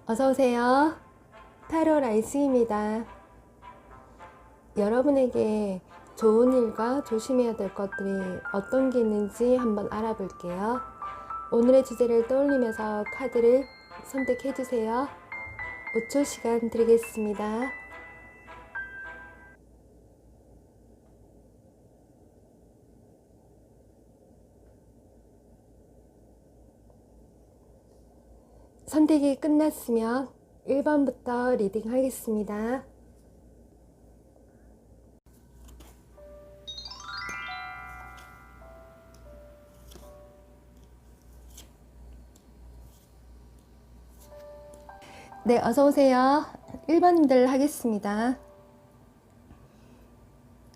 어서오세요. 타로 라이스입니다. 여러분에게 좋은 일과 조심해야 될 것들이 어떤 게 있는지 한번 알아볼게요. 오늘의 주제를 떠올리면서 카드를 선택해 주세요. 5초 시간 드리겠습니다. 선택이 끝났으면 1번부터 리딩 하겠습니다. 네, 어서오세요. 1번님들 하겠습니다.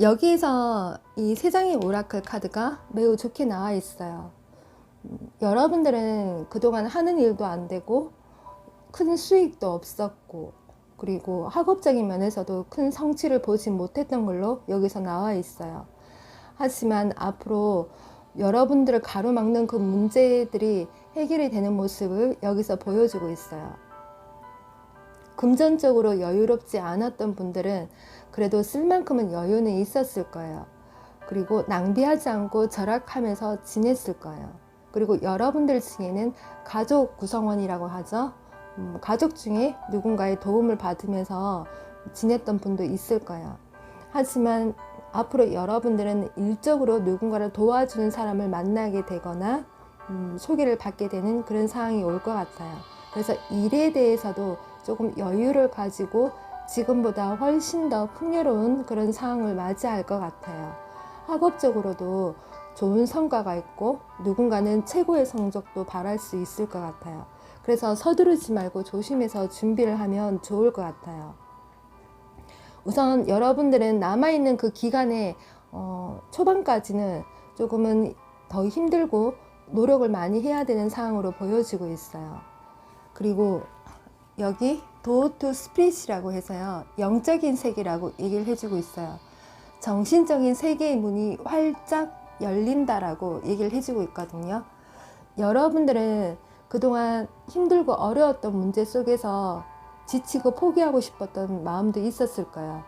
여기에서 이 세 장의 오라클 카드가 매우 좋게 나와 있어요. 여러분들은 그동안 하는 일도 안 되고 큰 수익도 없었고, 그리고 학업적인 면에서도 큰 성취를 보지 못했던 걸로 여기서 나와 있어요. 하지만 앞으로 여러분들을 가로막는 그 문제들이 해결이 되는 모습을 여기서 보여주고 있어요. 금전적으로 여유롭지 않았던 분들은 그래도 쓸 만큼은 여유는 있었을 거예요. 그리고 낭비하지 않고 절약하면서 지냈을 거예요. 그리고 여러분들 중에는 가족 구성원이라고 하죠. 가족 중에 누군가의 도움을 받으면서 지냈던 분도 있을 거예요. 하지만 앞으로 여러분들은 일적으로 누군가를 도와주는 사람을 만나게 되거나 소개를 받게 되는 그런 상황이 올 것 같아요. 그래서 일에 대해서도 조금 여유를 가지고 지금보다 훨씬 더 풍요로운 그런 상황을 맞이할 것 같아요. 학업적으로도 좋은 성과가 있고 누군가는 최고의 성적도 바랄 수 있을 것 같아요. 그래서 서두르지 말고 조심해서 준비를 하면 좋을 것 같아요. 우선 여러분들은 남아있는 그 기간에 초반까지는 조금은 더 힘들고 노력을 많이 해야 되는 상황으로 보여지고 있어요. 그리고 여기 도어 투 스피릿이라고 해서요, 영적인 세계라고 얘기를 해주고 있어요. 정신적인 세계의 문이 활짝 열린다라고 얘기를 해주고 있거든요. 여러분들은 그동안 힘들고 어려웠던 문제 속에서 지치고 포기하고 싶었던 마음도 있었을 거예요.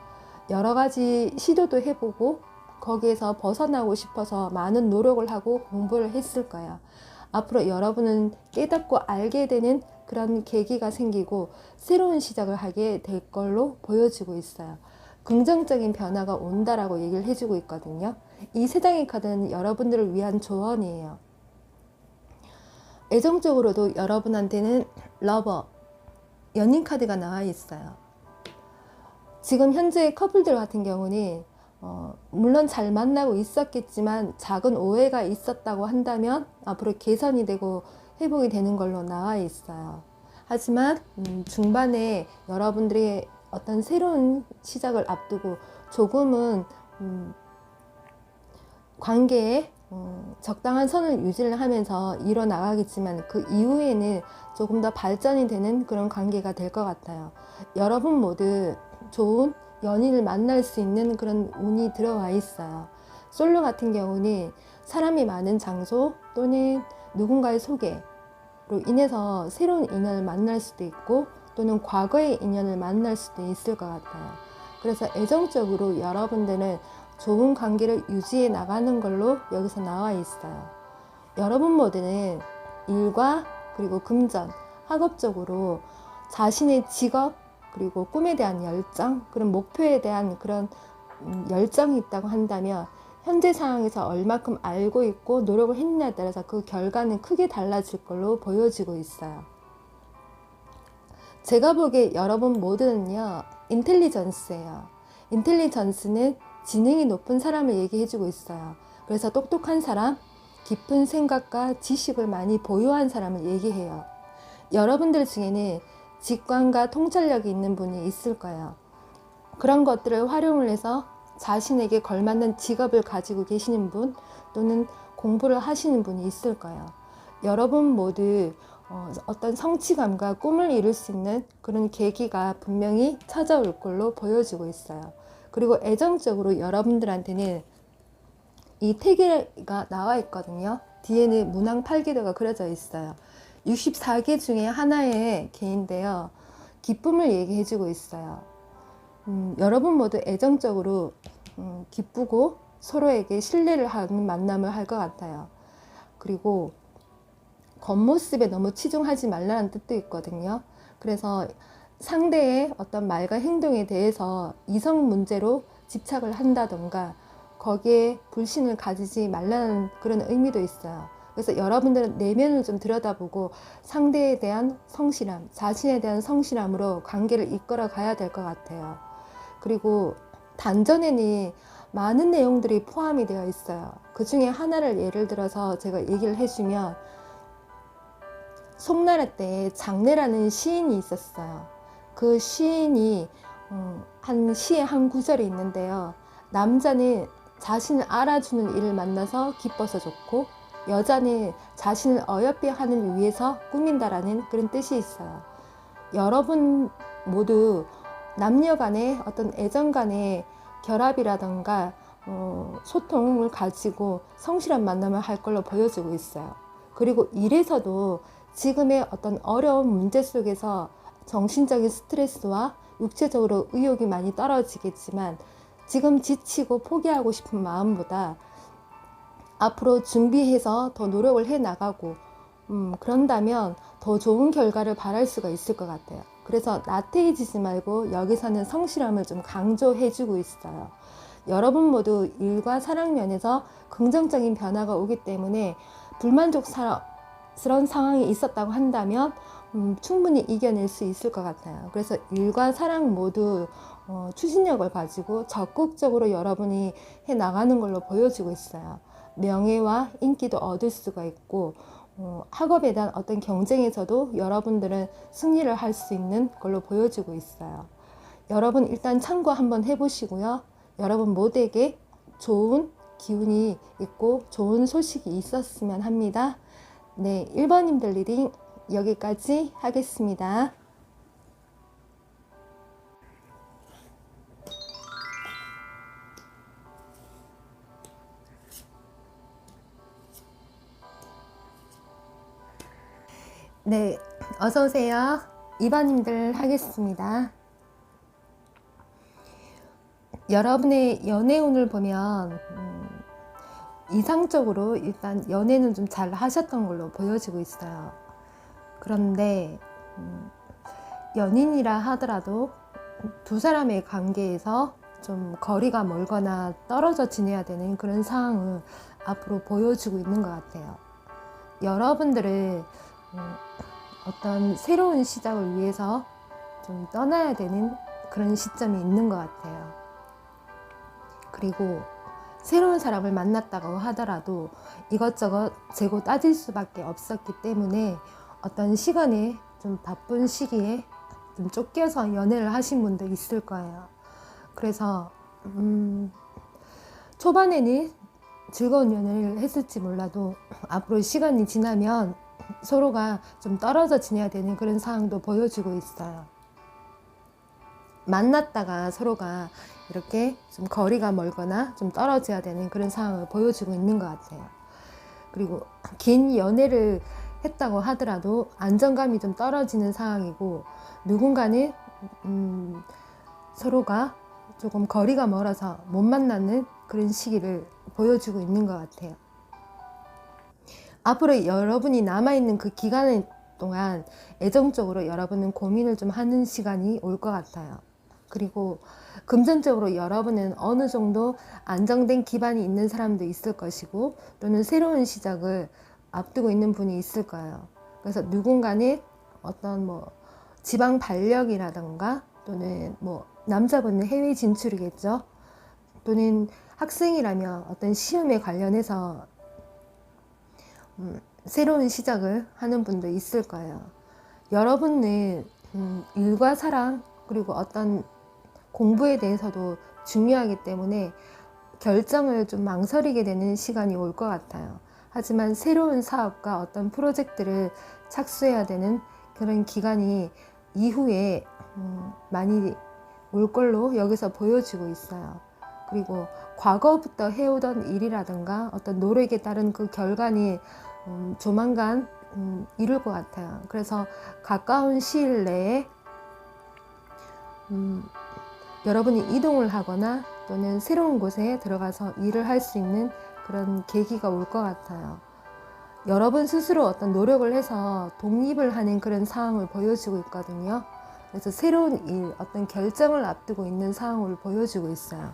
여러 가지 시도도 해보고 거기에서 벗어나고 싶어서 많은 노력을 하고 공부를 했을 거예요. 앞으로 여러분은 깨닫고 알게 되는 그런 계기가 생기고 새로운 시작을 하게 될 걸로 보여지고 있어요. 긍정적인 변화가 온다라고 얘기를 해주고 있거든요. 이 세 장의 카드는 여러분들을 위한 조언이에요. 애정적으로도 여러분한테는 러버, 연인 카드가 나와 있어요. 지금 현재 커플들 같은 경우는 물론 잘 만나고 있었겠지만 작은 오해가 있었다고 한다면 앞으로 개선이 되고 회복이 되는 걸로 나와 있어요. 하지만 중반에 여러분들이 어떤 새로운 시작을 앞두고 조금은 관계에 적당한 선을 유지를 하면서 이뤄나가겠지만 그 이후에는 조금 더 발전이 되는 그런 관계가 될 것 같아요. 여러분 모두 좋은 연인을 만날 수 있는 그런 운이 들어와 있어요. 솔로 같은 경우는 사람이 많은 장소 또는 누군가의 소개로 인해서 새로운 인연을 만날 수도 있고 또는 과거의 인연을 만날 수도 있을 것 같아요. 그래서 애정적으로 여러분들은 좋은 관계를 유지해 나가는 걸로 여기서 나와 있어요. 여러분 모두는 일과 그리고 금전, 학업적으로 자신의 직업 그리고 꿈에 대한 열정, 그런 목표에 대한 그런 열정이 있다고 한다면 현재 상황에서 얼마큼 알고 있고 노력을 했느냐에 따라서 그 결과는 크게 달라질 걸로 보여지고 있어요. 제가 보기에 여러분 모두는요, 인텔리전스예요. 인텔리전스는 지능이 높은 사람을 얘기해주고 있어요. 그래서 똑똑한 사람, 깊은 생각과 지식을 많이 보유한 사람을 얘기해요. 여러분들 중에는 직관과 통찰력이 있는 분이 있을 거예요. 그런 것들을 활용을 해서 자신에게 걸맞는 직업을 가지고 계시는 분 또는 공부를 하시는 분이 있을 거예요. 여러분 모두 어떤 성취감과 꿈을 이룰 수 있는 그런 계기가 분명히 찾아올 걸로 보여지고 있어요. 그리고 애정적으로 여러분들한테는 이 태계가 나와 있거든요. 뒤에는 문왕 8기도가 그려져 있어요. 64개 중에 하나의 개인데요. 기쁨을 얘기해주고 있어요. 여러분 모두 애정적으로 기쁘고 서로에게 신뢰를 하는 만남을 할 것 같아요. 그리고 겉모습에 너무 치중하지 말라는 뜻도 있거든요. 그래서 상대의 어떤 말과 행동에 대해서 이성 문제로 집착을 한다던가 거기에 불신을 가지지 말라는 그런 의미도 있어요. 그래서 여러분들은 내면을 좀 들여다보고 상대에 대한 성실함, 자신에 대한 성실함으로 관계를 이끌어 가야 될 것 같아요. 그리고 단전에는 많은 내용들이 포함이 되어 있어요. 그 중에 하나를 예를 들어서 제가 얘기를 해주면, 송나라 때 장례라는 시인이 있었어요. 그 시인이 한 시의 한 구절이 있는데요. 남자는 자신을 알아주는 이를 만나서 기뻐서 좋고, 여자는 자신을 어여삐 하는 일 위해서 꾸민다라는 그런 뜻이 있어요. 여러분 모두 남녀 간의 어떤 애정 간의 결합이라던가 소통을 가지고 성실한 만남을 할 걸로 보여지고 있어요. 그리고 일에서도 지금의 어떤 어려운 문제 속에서 정신적인 스트레스와 육체적으로 의욕이 많이 떨어지겠지만, 지금 지치고 포기하고 싶은 마음보다 앞으로 준비해서 더 노력을 해 나가고 그런다면 더 좋은 결과를 바랄 수가 있을 것 같아요. 그래서 나태해지지 말고 여기서는 성실함을 좀 강조해 주고 있어요. 여러분 모두 일과 사랑 면에서 긍정적인 변화가 오기 때문에 불만족스러운 상황이 있었다고 한다면 충분히 이겨낼 수 있을 것 같아요. 그래서 일과 사랑 모두 추진력을 가지고 적극적으로 여러분이 해 나가는 걸로 보여지고 있어요. 명예와 인기도 얻을 수가 있고, 학업에 대한 어떤 경쟁에서도 여러분들은 승리를 할 수 있는 걸로 보여지고 있어요. 여러분 일단 참고 한번 해보시고요. 여러분 모두에게 좋은 기운이 있고 좋은 소식이 있었으면 합니다. 네, 1번님들 리딩 여기까지 하겠습니다. 네, 어서오세요. 2번님들 하겠습니다. 여러분의 연애운을 보면 이상적으로 일단 연애는 좀 잘 하셨던 걸로 보여지고 있어요. 그런데 연인이라 하더라도 두 사람의 관계에서 좀 거리가 멀거나 떨어져 지내야 되는 그런 상황을 앞으로 보여주고 있는 것 같아요. 여러분들을 어떤 새로운 시작을 위해서 좀 떠나야 되는 그런 시점이 있는 것 같아요. 그리고 새로운 사람을 만났다고 하더라도 이것저것 재고 따질 수밖에 없었기 때문에 어떤 시간에 좀 바쁜 시기에 좀 쫓겨서 연애를 하신 분도 있을 거예요. 그래서 초반에는 즐거운 연애를 했을지 몰라도 앞으로 시간이 지나면 서로가 좀 떨어져 지내야 되는 그런 상황도 보여주고 있어요. 만났다가 서로가 이렇게 좀 거리가 멀거나 좀 떨어져야 되는 그런 상황을 보여주고 있는 것 같아요. 그리고 긴 연애를 했다고 하더라도 안정감이 좀 떨어지는 상황이고, 누군가는 서로가 조금 거리가 멀어서 못 만나는 그런 시기를 보여주고 있는 것 같아요. 앞으로 여러분이 남아있는 그 기간 동안 애정적으로 여러분은 고민을 좀 하는 시간이 올 것 같아요. 그리고 금전적으로 여러분은 어느 정도 안정된 기반이 있는 사람도 있을 것이고, 또는 새로운 시작을 앞두고 있는 분이 있을 거예요. 그래서 누군가는 어떤 지방 발령이라던가, 또는 남자분은 해외 진출이겠죠. 또는 학생이라면 어떤 시험에 관련해서 새로운 시작을 하는 분도 있을 거예요. 여러분은 일과 사랑, 그리고 어떤 공부에 대해서도 중요하기 때문에 결정을 좀 망설이게 되는 시간이 올 것 같아요. 하지만 새로운 사업과 어떤 프로젝트를 착수해야 되는 그런 기간이 이후에 많이 올 걸로 여기서 보여지고 있어요. 그리고 과거부터 해오던 일이라든가 어떤 노력에 따른 그 결과는 조만간 이룰 것 같아요. 그래서 가까운 시일 내에 여러분이 이동을 하거나 또는 새로운 곳에 들어가서 일을 할 수 있는 그런 계기가 올 것 같아요. 여러분 스스로 어떤 노력을 해서 독립을 하는 그런 상황을 보여주고 있거든요. 그래서 새로운 일, 어떤 결정을 앞두고 있는 상황을 보여주고 있어요.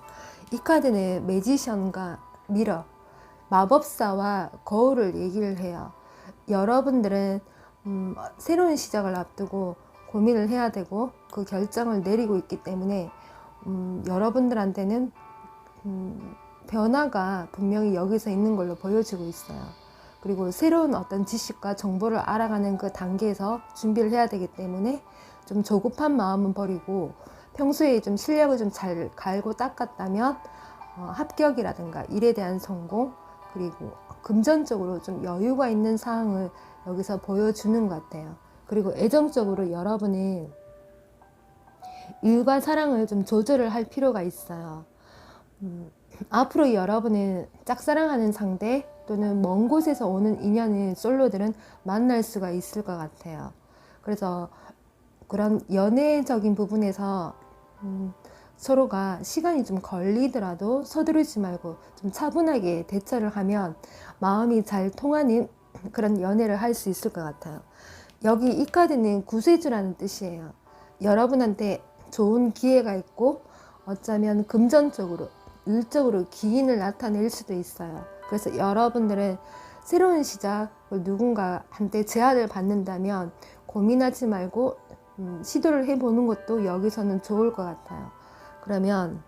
이 카드는 매지션과 미러, 마법사와 거울을 얘기를 해요. 여러분들은 새로운 시작을 앞두고 고민을 해야 되고 그 결정을 내리고 있기 때문에 여러분들한테는 변화가 분명히 여기서 있는 걸로 보여지고 있어요. 그리고 새로운 어떤 지식과 정보를 알아가는 그 단계에서 준비를 해야 되기 때문에 좀 조급한 마음은 버리고 평소에 좀 실력을 좀 잘 갈고 닦았다면 합격이라든가 일에 대한 성공, 그리고 금전적으로 좀 여유가 있는 상황을 여기서 보여주는 것 같아요. 그리고 애정적으로 여러분이 일과 사랑을 좀 조절을 할 필요가 있어요. 앞으로 여러분은 짝사랑하는 상대 또는 먼 곳에서 오는 인연을 솔로들은 만날 수가 있을 것 같아요. 그래서 그런 연애적인 부분에서 서로가 시간이 좀 걸리더라도 서두르지 말고 좀 차분하게 대처를 하면 마음이 잘 통하는 그런 연애를 할 수 있을 것 같아요. 여기 이 카드는 구세주라는 뜻이에요. 여러분한테 좋은 기회가 있고 어쩌면 금전적으로, 일적으로 기인을 나타낼 수도 있어요. 그래서 여러분들은 새로운 시작을 누군가한테 제안을 받는다면 고민하지 말고 시도를 해보는 것도 여기서는 좋을 것 같아요. 그러면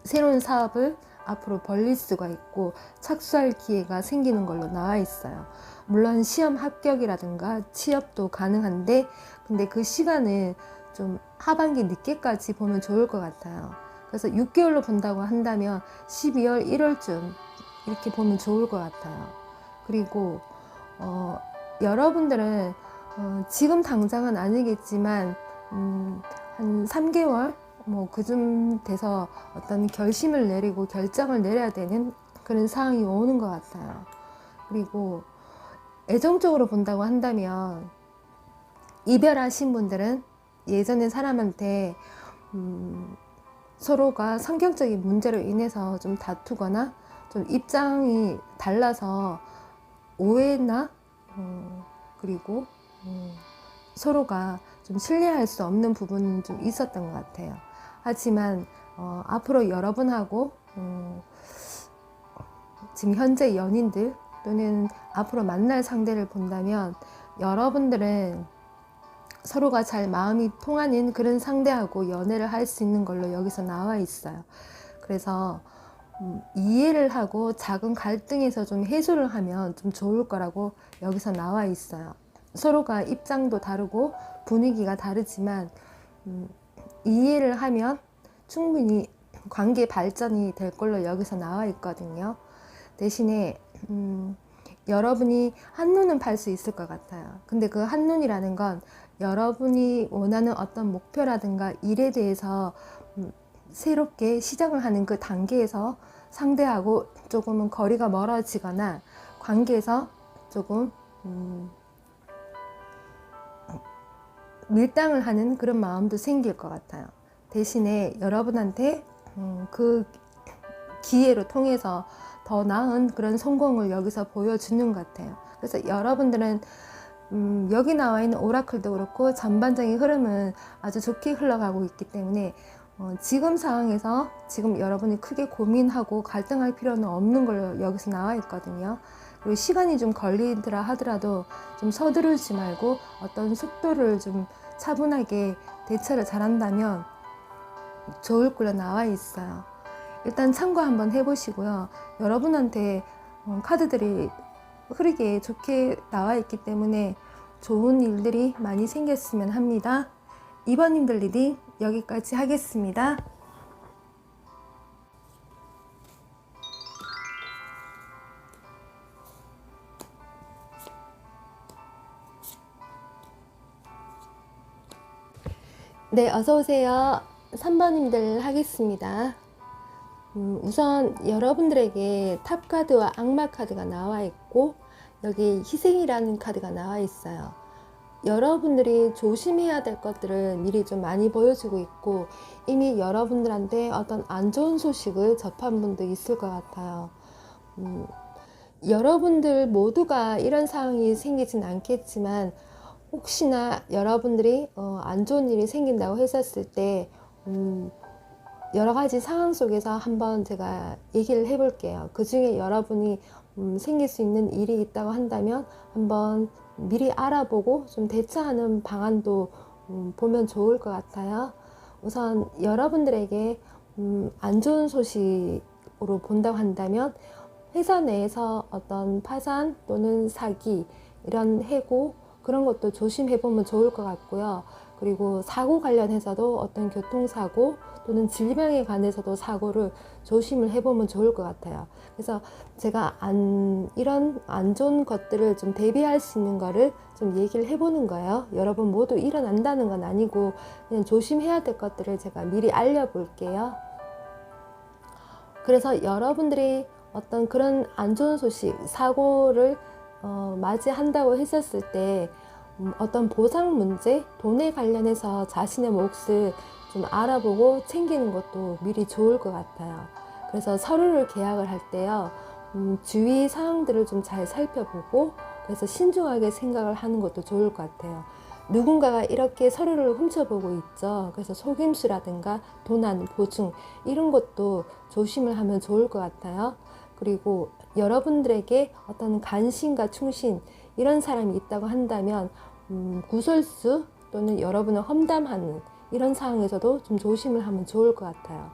새로운 사업을 앞으로 벌릴 수가 있고 착수할 기회가 생기는 걸로 나와 있어요. 물론 시험 합격이라든가 취업도 가능한데 근데 그 시간은 좀 하반기 늦게까지 보면 좋을 것 같아요. 그래서 6개월로 본다고 한다면 12월 1월쯤 이렇게 보면 좋을 것 같아요. 그리고 여러분들은 지금 당장은 아니겠지만 한 3개월 뭐 그쯤 돼서 어떤 결심을 내리고 결정을 내려야 되는 그런 상황이 오는 것 같아요. 그리고 애정적으로 본다고 한다면 이별하신 분들은 예전에 사람한테 서로가 성격적인 문제로 인해서 좀 다투거나 좀 입장이 달라서 오해나 그리고 서로가 좀 신뢰할 수 없는 부분은 좀 있었던 것 같아요. 하지만 앞으로 여러분하고 지금 현재 연인들 또는 앞으로 만날 상대를 본다면 여러분들은 서로가 잘 마음이 통하는 그런 상대하고 연애를 할 수 있는 걸로 여기서 나와 있어요. 그래서 이해를 하고 작은 갈등에서 좀 해소를 하면 좀 좋을 거라고 여기서 나와 있어요. 서로가 입장도 다르고 분위기가 다르지만 이해를 하면 충분히 관계 발전이 될 걸로 여기서 나와 있거든요. 대신에 여러분이 한눈은 팔 수 있을 것 같아요. 근데 그 한눈이라는 건 여러분이 원하는 어떤 목표라든가 일에 대해서 새롭게 시작을 하는 그 단계에서 상대하고 조금은 거리가 멀어지거나 관계에서 조금 밀당을 하는 그런 마음도 생길 것 같아요. 대신에 여러분한테 그 기회로 통해서 더 나은 그런 성공을 여기서 보여주는 것 같아요. 그래서 여러분들은 여기 나와 있는 오라클도 그렇고 전반적인 흐름은 아주 좋게 흘러가고 있기 때문에 지금 상황에서 지금 여러분이 크게 고민하고 갈등할 필요는 없는 걸로 여기서 나와 있거든요. 그리고 시간이 좀 걸리더라 하더라도 좀 서두르지 말고 어떤 속도를 좀 차분하게 대처를 잘한다면 좋을 걸로 나와 있어요. 일단 참고 한번 해보시고요. 여러분한테 카드들이 흐르게 좋게 나와 있기 때문에 좋은 일들이 많이 생겼으면 합니다. 2번님들 리딩 여기까지 하겠습니다. 네, 어서오세요. 3번님들 하겠습니다. 우선 여러분들에게 탑카드와 악마카드가 나와 있고 여기 희생이라는 카드가 나와 있어요. 여러분들이 조심해야 될 것들을 미리 좀 많이 보여주고 있고, 이미 여러분들한테 어떤 안 좋은 소식을 접한 분도 있을 것 같아요. 여러분들 모두가 이런 상황이 생기진 않겠지만, 혹시나 여러분들이 안 좋은 일이 생긴다고 했었을 때 여러 가지 상황 속에서 한번 제가 얘기를 해볼게요. 그 중에 여러분이 생길 수 있는 일이 있다고 한다면 한번 미리 알아보고 좀 대처하는 방안도 보면 좋을 것 같아요. 우선 여러분들에게 안 좋은 소식으로 본다고 한다면, 회사 내에서 어떤 파산 또는 사기, 이런 해고, 그런 것도 조심해 보면 좋을 것 같고요. 그리고 사고 관련해서도 어떤 교통사고 또는 질병에 관해서도 사고를 조심을 해보면 좋을 것 같아요. 그래서 제가 이런 안 좋은 것들을 좀 대비할 수 있는 거를 좀 얘기를 해보는 거예요. 여러분 모두 일어난다는 건 아니고 그냥 조심해야 될 것들을 제가 미리 알려볼게요. 그래서 여러분들이 어떤 그런 안 좋은 소식, 사고를 맞이한다고 했었을 때 어떤 보상 문제, 돈에 관련해서 자신의 몫을 좀 알아보고 챙기는 것도 미리 좋을 것 같아요. 그래서 서류를 계약을 할 때요, 주위 사항들을 좀 잘 살펴보고, 그래서 신중하게 생각을 하는 것도 좋을 것 같아요. 누군가가 이렇게 서류를 훔쳐보고 있죠. 그래서 속임수라든가 도난, 보증, 이런 것도 조심을 하면 좋을 것 같아요. 그리고 여러분들에게 어떤 간신과 충신, 이런 사람이 있다고 한다면 구설수 또는 여러분을 험담하는 이런 상황에서도 좀 조심을 하면 좋을 것 같아요.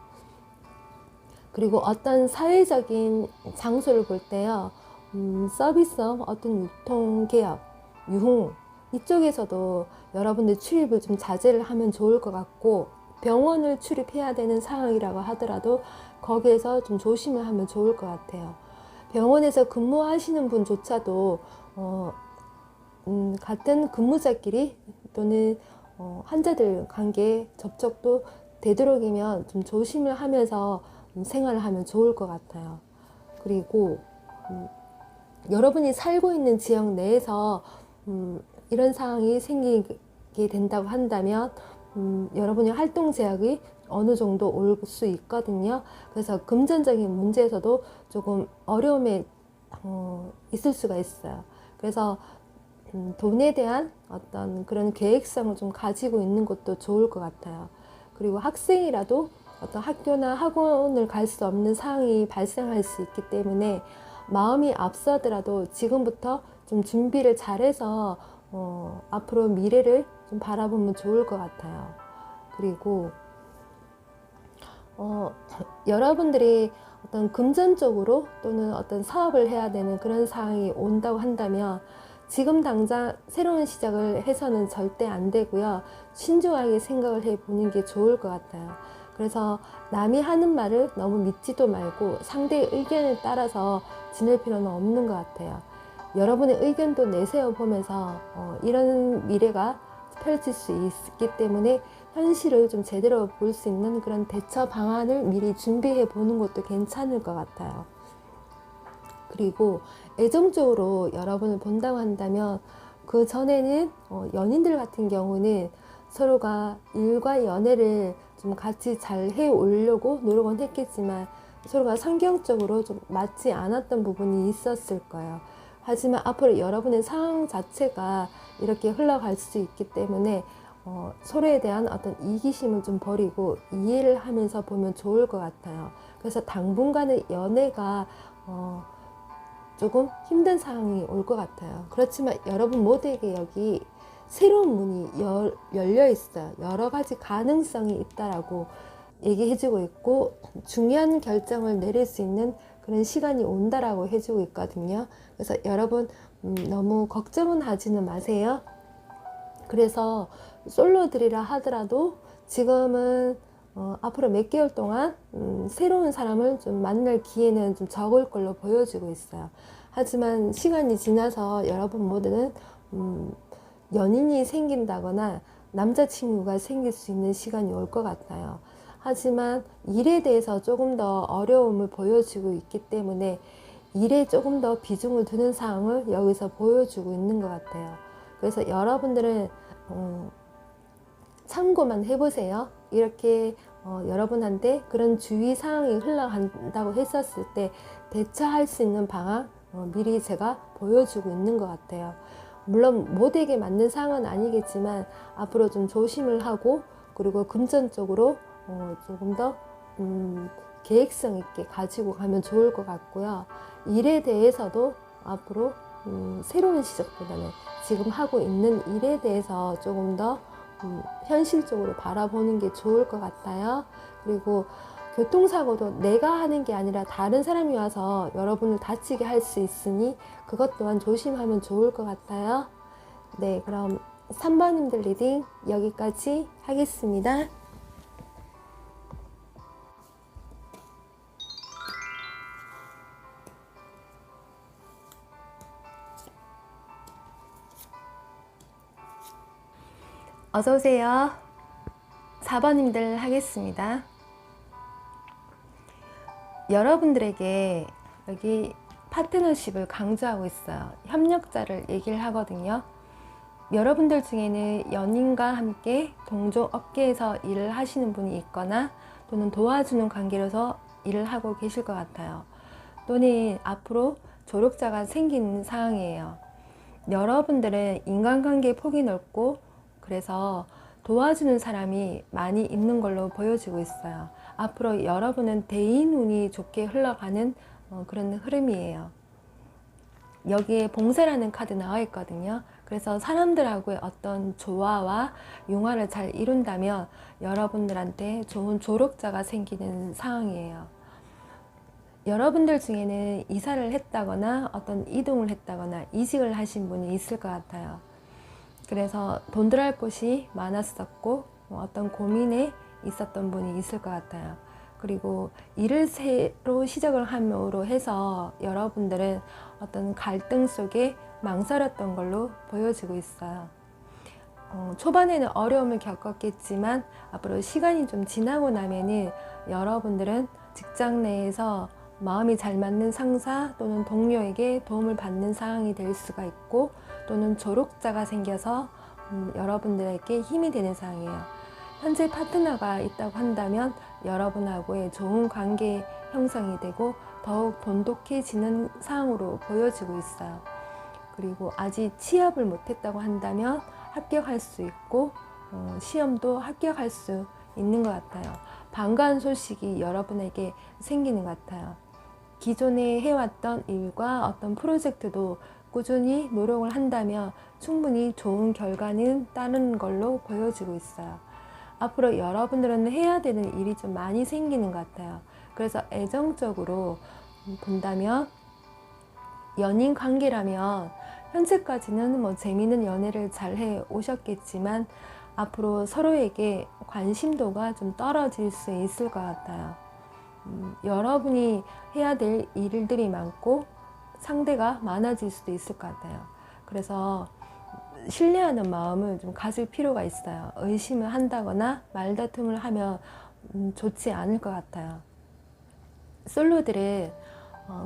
그리고 어떤 사회적인 장소를 볼 때요, 서비스업, 어떤 유통개업, 유흥, 이쪽에서도 여러분들 출입을 좀 자제를 하면 좋을 것 같고, 병원을 출입해야 되는 상황이라고 하더라도 거기에서 좀 조심을 하면 좋을 것 같아요. 병원에서 근무하시는 분조차도 같은 근무자끼리 또는 환자들 관계 접촉도 되도록이면 좀 조심을 하면서 생활을 하면 좋을 것 같아요. 그리고 여러분이 살고 있는 지역 내에서 이런 상황이 생기게 된다고 한다면 여러분의 활동 제약이 어느 정도 올 수 있거든요. 그래서 금전적인 문제에서도 조금 어려움에 있을 수가 있어요. 그래서 돈에 대한 어떤 그런 계획성을 좀 가지고 있는 것도 좋을 것 같아요. 그리고 학생이라도 어떤 학교나 학원을 갈 수 없는 상황이 발생할 수 있기 때문에 마음이 앞서더라도 지금부터 좀 준비를 잘해서 앞으로 미래를 좀 바라보면 좋을 것 같아요. 그리고 여러분들이 어떤 금전적으로 또는 어떤 사업을 해야 되는 그런 상황이 온다고 한다면 지금 당장 새로운 시작을 해서는 절대 안 되고요. 신중하게 생각을 해보는 게 좋을 것 같아요. 그래서 남이 하는 말을 너무 믿지도 말고 상대의 의견에 따라서 지낼 필요는 없는 것 같아요. 여러분의 의견도 내세워 보면서 이런 미래가 펼칠 수 있기 때문에 현실을 좀 제대로 볼 수 있는 그런 대처 방안을 미리 준비해 보는 것도 괜찮을 것 같아요. 그리고 애정적으로 여러분을 본다고 한다면 그 전에는 연인들 같은 경우는 서로가 일과 연애를 좀 같이 잘 해오려고 노력은 했겠지만 서로가 성경적으로 좀 맞지 않았던 부분이 있었을 거예요. 하지만 앞으로 여러분의 상황 자체가 이렇게 흘러갈 수 있기 때문에 서로에 대한 어떤 이기심을 좀 버리고 이해를 하면서 보면 좋을 것 같아요. 그래서 당분간의 연애가 조금 힘든 상황이 올 것 같아요. 그렇지만 여러분 모두에게 여기 새로운 문이 열려 있어요. 여러 가지 가능성이 있다라고 얘기해주고 있고 중요한 결정을 내릴 수 있는 그런 시간이 온다라고 해주고 있거든요. 그래서 여러분 너무 걱정은 하지는 마세요. 그래서 솔로들이라 하더라도 지금은 앞으로 몇 개월 동안 새로운 사람을 좀 만날 기회는 좀 적을 걸로 보여지고 있어요. 하지만 시간이 지나서 여러분 모두는 연인이 생긴다거나 남자친구가 생길 수 있는 시간이 올 것 같아요. 하지만 일에 대해서 조금 더 어려움을 보여주고 있기 때문에 일에 조금 더 비중을 두는 상황을 여기서 보여주고 있는 것 같아요. 그래서 여러분들은 참고만 해보세요. 이렇게 여러분한테 그런 주의 사항이 흘러간다고 했었을 때 대처할 수 있는 방안 미리 제가 보여주고 있는 것 같아요. 물론 모두에게 맞는 상황은 아니겠지만 앞으로 좀 조심을 하고, 그리고 금전적으로 조금 더 계획성 있게 가지고 가면 좋을 것 같고요. 일에 대해서도 앞으로 새로운 시작보다는 지금 하고 있는 일에 대해서 조금 더 현실적으로 바라보는 게 좋을 것 같아요. 그리고 교통사고도 내가 하는 게 아니라 다른 사람이 와서 여러분을 다치게 할 수 있으니 그것 또한 조심하면 좋을 것 같아요. 네, 그럼 3번님들 리딩 여기까지 하겠습니다. 어서오세요. 4번님들 하겠습니다. 여러분들에게 여기 파트너십을 강조하고 있어요. 협력자를 얘기를 하거든요. 여러분들 중에는 연인과 함께 동종 업계에서 일을 하시는 분이 있거나 또는 도와주는 관계로서 일을 하고 계실 것 같아요. 또는 앞으로 조력자가 생기는 상황이에요. 여러분들은 인간관계 폭이 넓고 그래서 도와주는 사람이 많이 있는 걸로 보여지고 있어요. 앞으로 여러분은 대인 운이 좋게 흘러가는 그런 흐름이에요. 여기에 봉사라는 카드 나와 있거든요. 그래서 사람들하고의 어떤 조화와 융화를 잘 이룬다면 여러분들한테 좋은 조력자가 생기는 상황이에요. 여러분들 중에는 이사를 했다거나 어떤 이동을 했다거나 이직을 하신 분이 있을 것 같아요. 그래서 돈 들어갈 곳이 많았었고 어떤 고민에 있었던 분이 있을 것 같아요. 그리고 일을 새로 시작을 함으로 해서 여러분들은 어떤 갈등 속에 망설였던 걸로 보여지고 있어요. 초반에는 어려움을 겪었겠지만 앞으로 시간이 좀 지나고 나면은 여러분들은 직장 내에서 마음이 잘 맞는 상사 또는 동료에게 도움을 받는 상황이 될 수가 있고, 또는 조력자가 생겨서 여러분들에게 힘이 되는 상황이에요. 현재 파트너가 있다고 한다면 여러분하고의 좋은 관계 형성이 되고 더욱 돈독해지는 상황으로 보여지고 있어요. 그리고 아직 취업을 못했다고 한다면 합격할 수 있고 시험도 합격할 수 있는 것 같아요. 반가운 소식이 여러분에게 생기는 것 같아요. 기존에 해왔던 일과 어떤 프로젝트도 꾸준히 노력을 한다면 충분히 좋은 결과는 따르는 걸로 보여지고 있어요. 앞으로 여러분들은 해야 되는 일이 좀 많이 생기는 것 같아요. 그래서 애정적으로 본다면 연인 관계라면 현재까지는 뭐 재미있는 연애를 잘 해 오셨겠지만 앞으로 서로에게 관심도가 좀 떨어질 수 있을 것 같아요. 여러분이 해야 될 일들이 많고 상대가 많아질 수도 있을 것 같아요. 그래서 신뢰하는 마음을 좀 가질 필요가 있어요. 의심을 한다거나 말다툼을 하면 좋지 않을 것 같아요. 솔로들은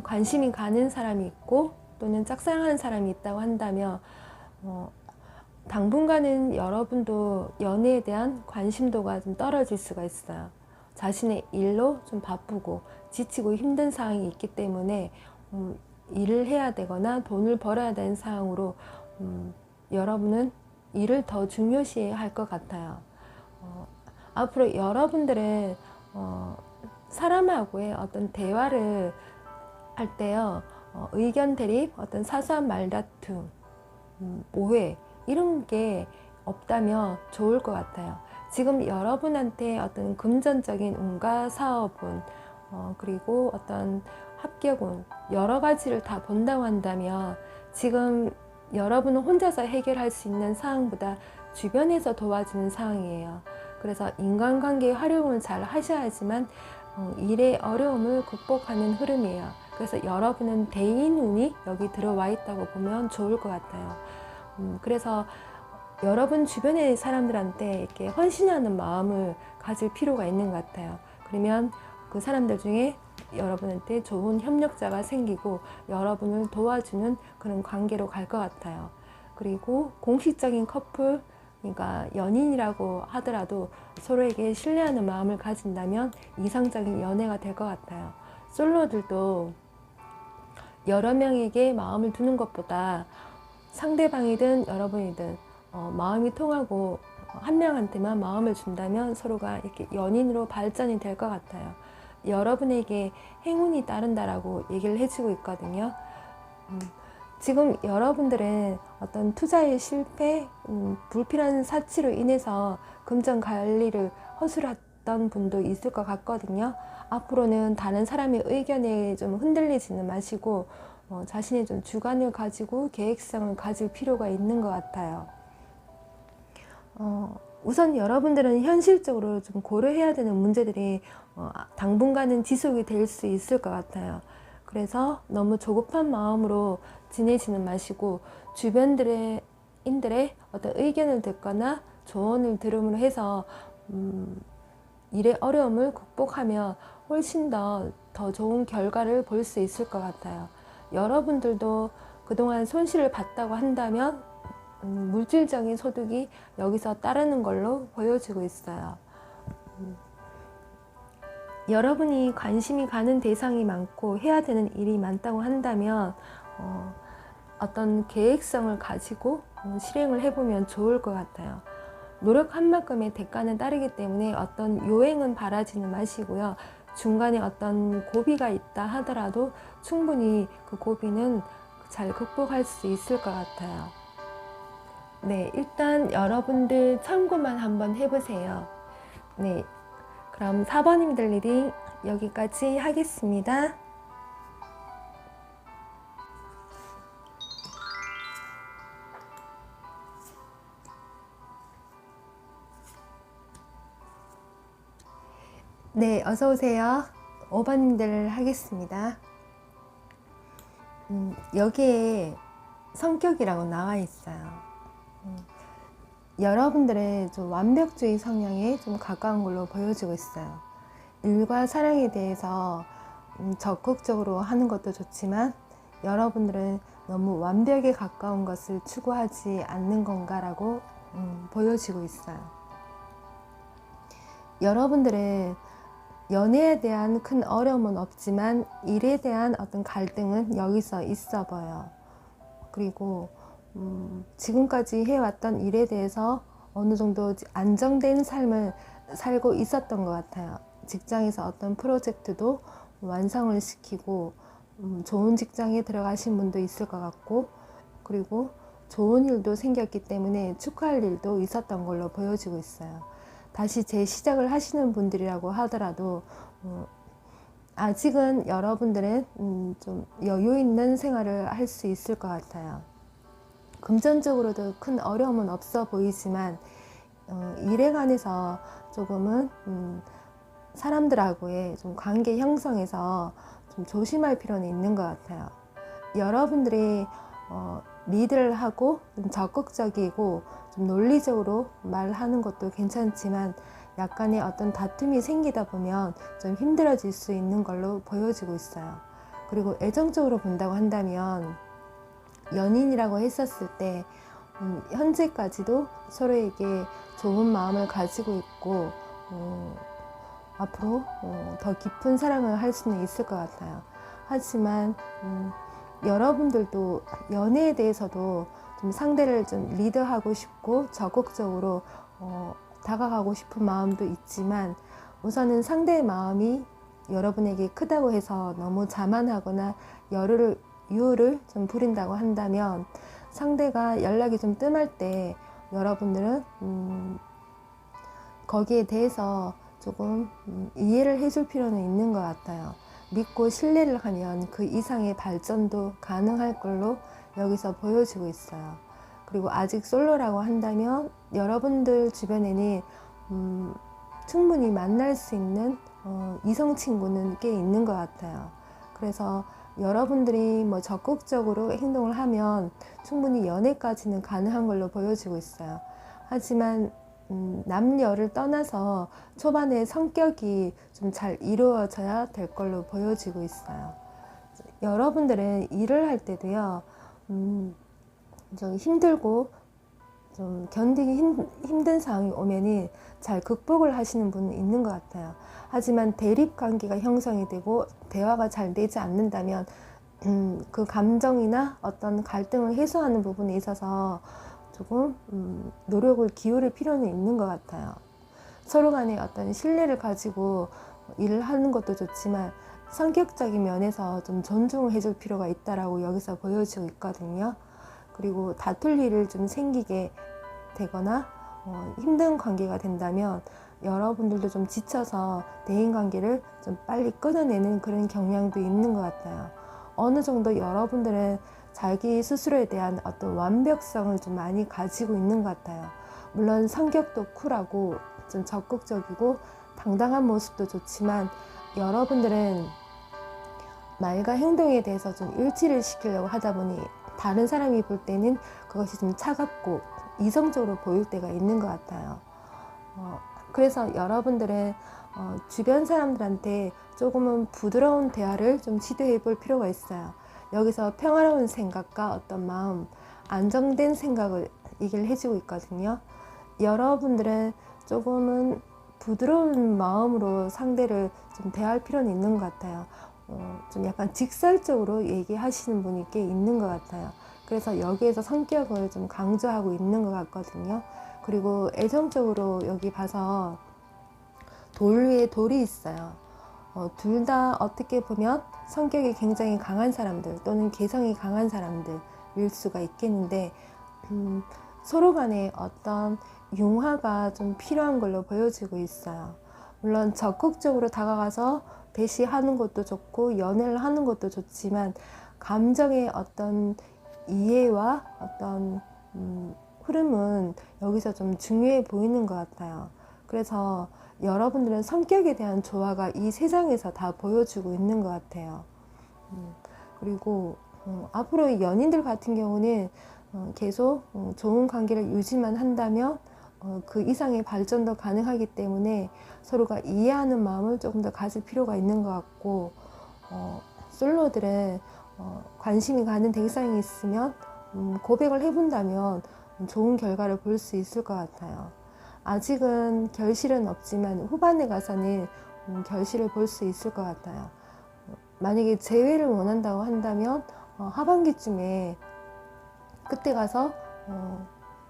관심이 가는 사람이 있고 또는 짝사랑하는 사람이 있다고 한다면 당분간은 여러분도 연애에 대한 관심도가 좀 떨어질 수가 있어요. 자신의 일로 좀 바쁘고 지치고 힘든 상황이 있기 때문에 일을 해야 되거나 돈을 벌어야 되는 상황으로 여러분은 일을 더 중요시 할 것 같아요. 앞으로 여러분들은 사람하고의 어떤 대화를 할 때요, 의견 대립, 어떤 사소한 말다툼, 오해 이런 게 없다면 좋을 것 같아요. 지금 여러분한테 어떤 금전적인 운과 사업운, 그리고 어떤 합격운 여러 가지를 다 본다고 한다면 지금 여러분은 혼자서 해결할 수 있는 상황보다 주변에서 도와주는 상황이에요. 그래서 인간관계의 활용을 잘 하셔야지만 일의 어려움을 극복하는 흐름이에요. 그래서 여러분은 대인운이 여기 들어와 있다고 보면 좋을 것 같아요. 그래서 여러분 주변의 사람들한테 이렇게 헌신하는 마음을 가질 필요가 있는 것 같아요. 그러면 그 사람들 중에 여러분한테 좋은 협력자가 생기고 여러분을 도와주는 그런 관계로 갈 것 같아요. 그리고 공식적인 커플, 그러니까 연인이라고 하더라도 서로에게 신뢰하는 마음을 가진다면 이상적인 연애가 될 것 같아요. 솔로들도 여러 명에게 마음을 두는 것보다 상대방이든 여러분이든 마음이 통하고 한 명한테만 마음을 준다면 서로가 이렇게 연인으로 발전이 될 것 같아요. 여러분에게 행운이 따른다라고 얘기를 해주고 있거든요. 지금 여러분들은 어떤 투자의 실패, 불필요한 사치로 인해서 금전 관리를 허술했던 분도 있을 것 같거든요. 앞으로는 다른 사람의 의견에 좀 흔들리지는 마시고 자신의 좀 주관을 가지고 계획성을 가질 필요가 있는 것 같아요. 우선 여러분들은 현실적으로 좀 고려해야 되는 문제들이 당분간은 지속이 될 수 있을 것 같아요. 그래서 너무 조급한 마음으로 지내지는 마시고 주변들의 인들의 어떤 의견을 듣거나 조언을 들음으로 해서 일의 어려움을 극복하며 훨씬 더 좋은 결과를 볼 수 있을 것 같아요. 여러분들도 그동안 손실을 봤다고 한다면 물질적인 소득이 여기서 따르는 걸로 보여지고 있어요. 여러분이 관심이 가는 대상이 많고 해야 되는 일이 많다고 한다면 어떤 계획성을 가지고 실행을 해보면 좋을 것 같아요. 노력한 만큼의 대가는 따르기 때문에 어떤 요행은 바라지는 마시고요. 중간에 어떤 고비가 있다 하더라도 충분히 그 고비는 잘 극복할 수 있을 것 같아요. 네, 일단 여러분들 참고만 한번 해보세요. 네, 그럼 4번님들 리딩 여기까지 하겠습니다. 네, 어서 오세요. 5번님들 하겠습니다. 여기에 성격이라고 나와 있어요. 여러분들의 좀 완벽주의 성향에 좀 가까운 걸로 보여지고 있어요. 일과 사랑에 대해서 적극적으로 하는 것도 좋지만 여러분들은 너무 완벽에 가까운 것을 추구하지 않는 건가라고 보여지고 있어요. 여러분들은 연애에 대한 큰 어려움은 없지만 일에 대한 어떤 갈등은 여기서 있어 보여요. 그리고 지금까지 해왔던 일에 대해서 어느 정도 안정된 삶을 살고 있었던 것 같아요. 직장에서 어떤 프로젝트도 완성을 시키고 좋은 직장에 들어가신 분도 있을 것 같고, 그리고 좋은 일도 생겼기 때문에 축하할 일도 있었던 걸로 보여지고 있어요. 다시 재시작을 하시는 분들이라고 하더라도 아직은 여러분들은 좀 여유 있는 생활을 할 수 있을 것 같아요. 금전적으로도 큰 어려움은 없어 보이지만 일에 관해서 조금은 사람들하고의 좀 관계 형성에서 좀 조심할 필요는 있는 것 같아요. 여러분들이 리드를 하고 좀 적극적이고 좀 논리적으로 말하는 것도 괜찮지만 약간의 어떤 다툼이 생기다 보면 좀 힘들어질 수 있는 걸로 보여지고 있어요. 그리고 애정적으로 본다고 한다면 연인이라고 했었을 때 현재까지도 서로에게 좋은 마음을 가지고 있고 앞으로 더 깊은 사랑을 할 수는 있을 것 같아요. 하지만 여러분들도 연애에 대해서도 좀 상대를 좀 리드하고 싶고 적극적으로 다가가고 싶은 마음도 있지만 우선은 상대의 마음이 여러분에게 크다고 해서 너무 자만하거나 유를 좀 부린다고 한다면 상대가 연락이 좀 뜸할 때 여러분들은 거기에 대해서 조금 이해를 해줄 필요는 있는 것 같아요. 믿고 신뢰를 하면 그 이상의 발전도 가능할 걸로 여기서 보여지고 있어요. 그리고 아직 솔로라고 한다면 여러분들 주변에는 충분히 만날 수 있는 이성 친구는 꽤 있는 것 같아요. 그래서 여러분들이 뭐 적극적으로 행동을 하면 충분히 연애까지는 가능한 걸로 보여지고 있어요. 하지만 남녀를 떠나서 초반에 성격이 좀 잘 이루어져야 될 걸로 보여지고 있어요. 여러분들은 일을 할 때도요, 좀 힘들고 좀 견디기 힘든 상황이 오면은 잘 극복을 하시는 분은 있는 것 같아요. 하지만 대립 관계가 형성이 되고 대화가 잘 되지 않는다면 그 감정이나 어떤 갈등을 해소하는 부분에 있어서 조금 노력을 기울일 필요는 있는 것 같아요. 서로 간에 어떤 신뢰를 가지고 일을 하는 것도 좋지만 성격적인 면에서 좀 존중을 해줄 필요가 있다라고 여기서 보여지고 있거든요. 그리고 다툴 일을 좀 생기게 되거나 힘든 관계가 된다면 여러분들도 좀 지쳐서 대인관계를 좀 빨리 끊어내는 그런 경향도 있는 것 같아요. 어느 정도 여러분들은 자기 스스로에 대한 어떤 완벽성을 좀 많이 가지고 있는 것 같아요. 물론 성격도 쿨하고 좀 적극적이고 당당한 모습도 좋지만 여러분들은 말과 행동에 대해서 좀 일치를 시키려고 하다 보니 다른 사람이 볼 때는 그것이 좀 차갑고 이성적으로 보일 때가 있는 것 같아요. 그래서 여러분들은 주변 사람들한테 조금은 부드러운 대화를 좀 시도해 볼 필요가 있어요. 여기서 평화로운 생각과 어떤 마음, 안정된 생각을 얘기를 해주고 있거든요. 여러분들은 조금은 부드러운 마음으로 상대를 좀 대할 필요는 있는 것 같아요. 좀 약간 직설적으로 얘기하시는 분이 꽤 있는 것 같아요. 그래서 여기에서 성격을 좀 강조하고 있는 것 같거든요. 그리고 애정적으로 여기 봐서 돌 위에 돌이 있어요. 둘 다 어떻게 보면 성격이 굉장히 강한 사람들 또는 개성이 강한 사람들일 수가 있겠는데 서로 간에 어떤 융화가 좀 필요한 걸로 보여지고 있어요. 물론 적극적으로 다가가서 대시하는 것도 좋고 연애를 하는 것도 좋지만 감정의 어떤 이해와 어떤 흐름은 여기서 좀 중요해 보이는 것 같아요. 그래서 여러분들은 성격에 대한 조화가 이 세상에서 다 보여주고 있는 것 같아요. 그리고 앞으로 연인들 같은 경우는 계속 좋은 관계를 유지만 한다면 그 이상의 발전도 가능하기 때문에 서로가 이해하는 마음을 조금 더 가질 필요가 있는 것 같고 솔로들은 관심이 가는 대상이 있으면 고백을 해본다면 좋은 결과를 볼 수 있을 것 같아요. 아직은 결실은 없지만 후반에 가서는 결실을 볼 수 있을 것 같아요. 만약에 재회를 원한다고 한다면 하반기쯤에 그때 가서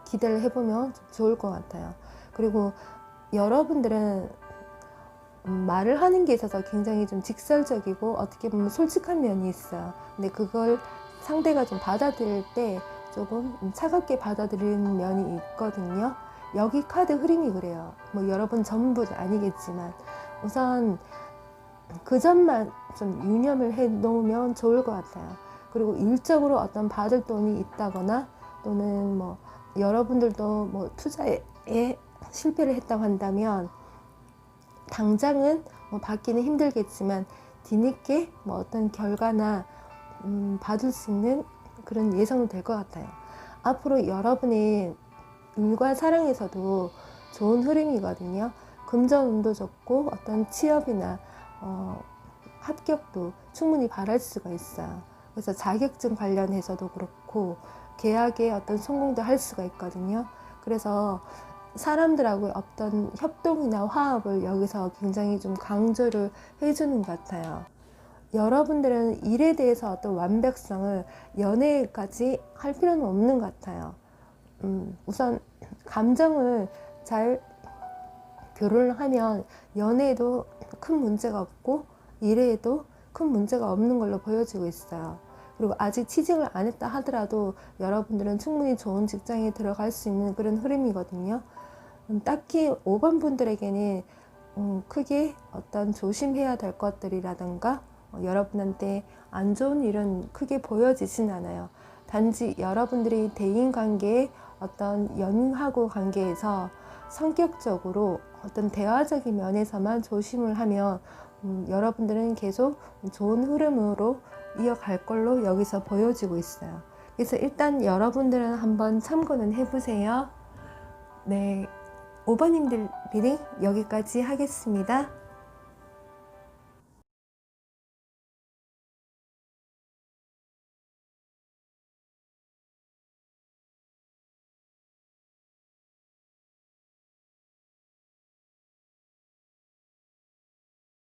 기대를 해보면 좋을 것 같아요. 그리고 여러분들은 말을 하는 게 있어서 굉장히 좀 직설적이고 어떻게 보면 솔직한 면이 있어요. 근데 그걸 상대가 좀 받아들일 때 조금 차갑게 받아들이는 면이 있거든요. 여기 카드 흐름이 그래요. 뭐 여러분 전부 아니겠지만 우선 그 점만 좀 유념을 해 놓으면 좋을 것 같아요. 그리고 일적으로 어떤 받을 돈이 있다거나 또는 뭐 여러분들도 뭐 투자에 실패를 했다고 한다면 당장은 뭐 받기는 힘들겠지만 뒤늦게 뭐 어떤 결과나 받을 수 있는 그런 예상은 될 것 같아요. 앞으로 여러분의 일과 사랑에서도 좋은 흐름이거든요. 금전운도 좋고 어떤 취업이나 합격도 충분히 바랄 수가 있어요. 그래서 자격증 관련해서도 그렇고 계약의 어떤 성공도 할 수가 있거든요. 그래서 사람들하고 어떤 협동이나 화합을 여기서 굉장히 좀 강조를 해주는 것 같아요. 여러분들은 일에 대해서 어떤 완벽성을 연애까지 할 필요는 없는 것 같아요. 우선 감정을 잘 교류를 하면 연애에도 큰 문제가 없고 일에도 큰 문제가 없는 걸로 보여지고 있어요. 그리고 아직 취직을 안 했다 하더라도 여러분들은 충분히 좋은 직장에 들어갈 수 있는 그런 흐름이거든요. 딱히 5번 분들에게는 크게 어떤 조심해야 될 것들이라든가 여러분한테 안 좋은 일은 크게 보여지진 않아요. 단지 여러분들이 대인관계에 어떤 연인하고 관계에서 성격적으로 어떤 대화적인 면에서만 조심을 하면 여러분들은 계속 좋은 흐름으로 이어갈 걸로 여기서 보여지고 있어요. 그래서 일단 여러분들은 한번 참고는 해보세요. 네, 5번님들 리딩 여기까지 하겠습니다.